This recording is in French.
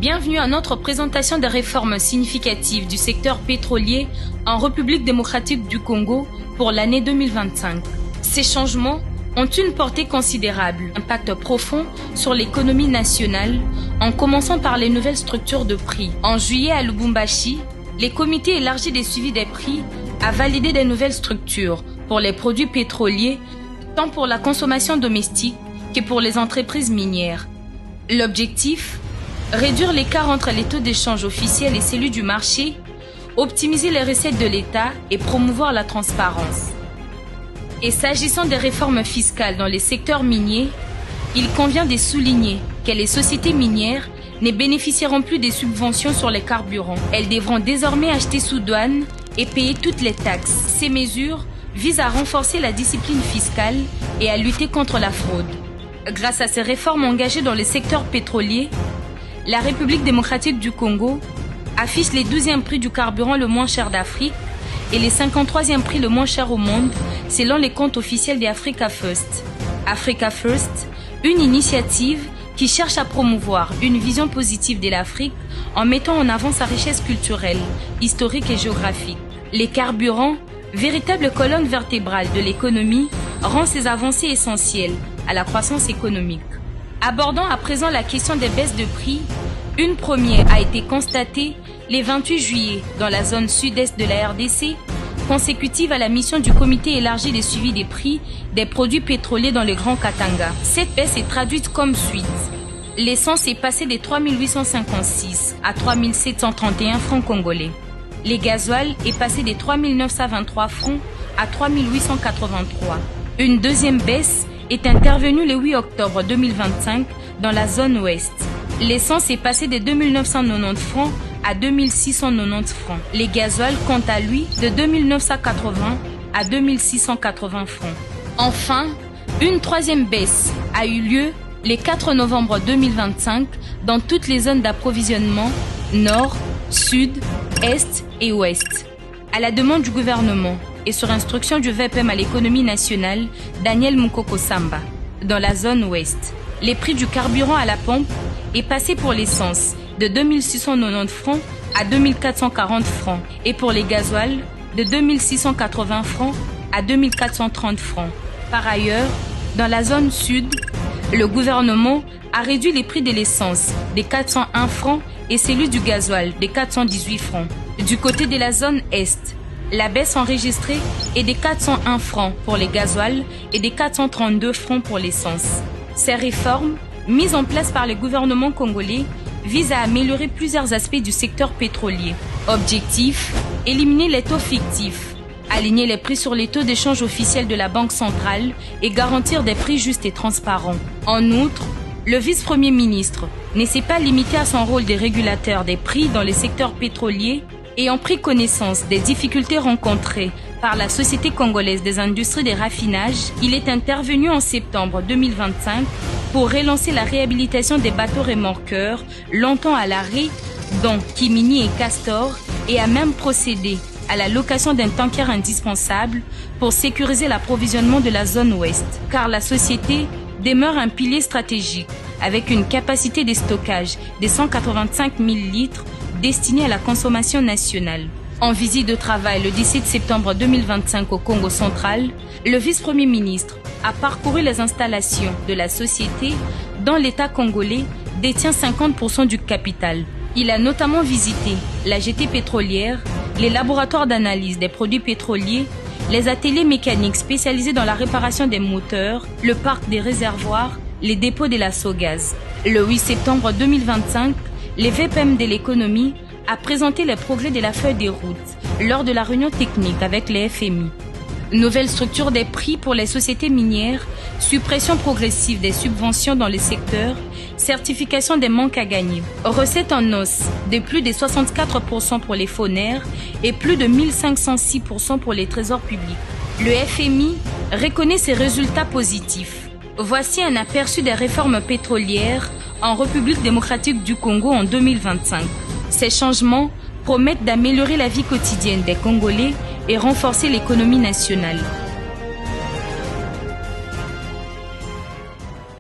Bienvenue à notre présentation des réformes significatives du secteur pétrolier en République démocratique du Congo pour l'année 2025. Ces changements ont une portée considérable, un impact profond sur l'économie nationale, en commençant par les nouvelles structures de prix. En juillet à Lubumbashi, les comités élargis des suivis des prix a validé des nouvelles structures pour les produits pétroliers, tant pour la consommation domestique que pour les entreprises minières. L'objectif, réduire l'écart entre les taux d'échange officiels et celui du marché, optimiser les recettes de l'État et promouvoir la transparence. Et s'agissant des réformes fiscales dans les secteurs miniers, il convient de souligner que les sociétés minières ne bénéficieront plus des subventions sur les carburants. Elles devront désormais acheter sous douane et payer toutes les taxes. Ces mesures visent à renforcer la discipline fiscale et à lutter contre la fraude. Grâce à ces réformes engagées dans le secteur pétrolier, la République démocratique du Congo affiche les 12e prix du carburant le moins cher d'Afrique et les 53e prix le moins cher au monde, selon les comptes officiels d'Africa First. Africa First, une initiative qui cherche à promouvoir une vision positive de l'Afrique en mettant en avant sa richesse culturelle, historique et géographique. Les carburants, véritable colonne vertébrale de l'économie, rend ces avancées essentielles à la croissance économique. Abordons à présent la question des baisses de prix. Une première a été constatée le 28 juillet dans la zone sud-est de la RDC, consécutive à la mission du comité élargi de suivi des prix des produits pétroliers dans le Grand Katanga. Cette baisse est traduite comme suit. L'essence est passée de 3 856 à 3 731 francs congolais. Le gasoil est passé de 3 923 francs à 3 883. Une deuxième baisse est intervenue le 8 octobre 2025 dans la zone ouest. L'essence est passée de 2 990 francs à 2 690 francs. Le gasoil, quant à lui, de 2 980 à 2 680 francs. Enfin, une troisième baisse a eu lieu le 4 novembre 2025 dans toutes les zones d'approvisionnement nord, sud, est et ouest. À la demande du gouvernement et sur instruction du VPM à l'économie nationale, Daniel Mukoko Samba, dans la zone ouest, les prix du carburant à la pompe est passé pour l'essence de 2 690 francs à 2 440 francs et pour les gasoils de 2 680 francs à 2 430 francs. Par ailleurs, dans la zone sud, le gouvernement a réduit les prix de l'essence de 401 francs et celui du gasoil de 418 francs. Du côté de la zone est, la baisse enregistrée est de 401 francs pour les gasoils et de 432 francs pour l'essence. Ces réformes, mises en place par le gouvernement congolais, visent à améliorer plusieurs aspects du secteur pétrolier. Objectif, éliminer les taux fictifs, aligner les prix sur les taux d'échange officiels de la Banque centrale et garantir des prix justes et transparents. En outre, le vice-premier ministre ne s'est pas limité à son rôle de régulateur des prix dans les secteurs pétroliers. Ayant pris connaissance des difficultés rencontrées par la Société congolaise des industries de raffinage, il est intervenu en septembre 2025 pour relancer la réhabilitation des bateaux remorqueurs longtemps à l'arrêt, dont Kimini et Castor, et a même procédé à la location d'un tanker indispensable pour sécuriser l'approvisionnement de la zone ouest, car la société demeure un pilier stratégique avec une capacité de stockage de 185 000 litres destiné à la consommation nationale. En visite de travail le 17 septembre 2025 au Congo central, le vice-premier ministre a parcouru les installations de la société dont l'État congolais détient 50% du capital. Il a notamment visité la jetée pétrolière, les laboratoires d'analyse des produits pétroliers, les ateliers mécaniques spécialisés dans la réparation des moteurs, le parc des réservoirs, les dépôts de la Sogaz. Le 8 septembre 2025, le VPM de l'économie a présenté les progrès de la feuille de route lors de la réunion technique avec les FMI. Nouvelle structure des prix pour les sociétés minières, suppression progressive des subventions dans les secteurs, certification des manques à gagner. Recettes en hausse de plus de 64% pour les fonds et plus de 1506% pour les trésors publics. Le FMI reconnaît ces résultats positifs. Voici un aperçu des réformes pétrolières en République démocratique du Congo en 2025. Ces changements promettent d'améliorer la vie quotidienne des Congolais et renforcer l'économie nationale.